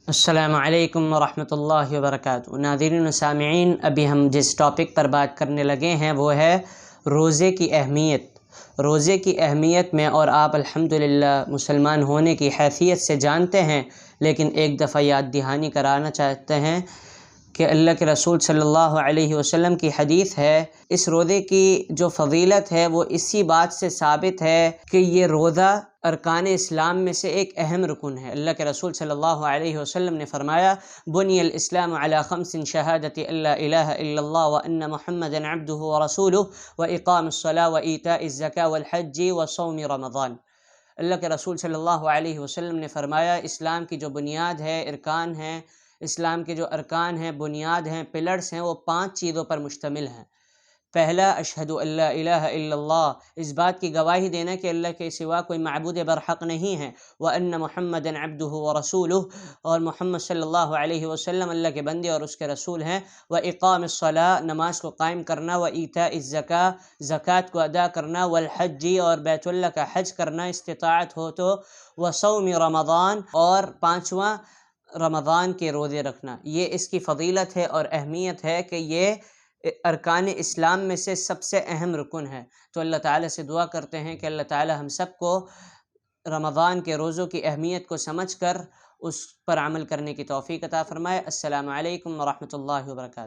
السلام علیکم ورحمۃ اللہ وبرکاتہ۔ ناظرین و سامعین، ابھی ہم جس ٹاپک پر بات کرنے لگے ہیں وہ ہے روزے کی اہمیت۔ روزے کی اہمیت میں اور آپ الحمدللہ مسلمان ہونے کی حیثیت سے جانتے ہیں، لیکن ایک دفعہ یاد دہانی کرانا چاہتے ہیں کہ اللہ کے رسول صلی اللہ علیہ وسلم کی حدیث ہے، اس روزے کی جو فضیلت ہے وہ اسی بات سے ثابت ہے کہ یہ روزہ ارکان اسلام میں سے ایک اہم رکن ہے۔ اللہ کے رسول صلی اللہ علیہ وسلم نے فرمایا، بنی الاسلام علی خمس شہادت ان لا الہ الا اللہ وان محمدا عبدہ ورسولہ واقام الصلاۃ وایتاء الزکاۃ والحج وصوم رمضان۔ اللہ کے رسول صلی اللہ علیہ وسلم نے فرمایا، اسلام کی جو بنیاد ہے، ارکان ہیں، اسلام کے جو ارکان ہیں، بنیاد ہیں، پلرز ہیں، وہ 5 چیزوں پر مشتمل ہیں۔ پہلا، اشہد ان لا الہ الا اللہ، اس بات کی گواہی دینا کہ اللہ کے سوا کوئی معبود برحق نہیں ہے، وان محمدا عبدہ ورسولہ، اور محمد صلی اللہ علیہ وسلم اللہ کے بندے اور اس کے رسول ہیں، واقام الصلاۃ، نماز کو قائم کرنا، وایتاء الزکاۃ، زکوٰۃ کو ادا کرنا، والحج، اور بیت اللہ کا حج کرنا استطاعت ہو تو، وصوم رمضان، اور 5واں رمضان کے روزے رکھنا۔ یہ اس کی فضیلت ہے اور اہمیت ہے کہ یہ ارکان اسلام میں سے سب سے اہم رکن ہے۔ تو اللہ تعالیٰ سے دعا کرتے ہیں کہ اللہ تعالیٰ ہم سب کو رمضان کے روزوں کی اہمیت کو سمجھ کر اس پر عمل کرنے کی توفیق عطا فرمائے۔ السلام علیکم ورحمۃ اللہ وبرکاتہ۔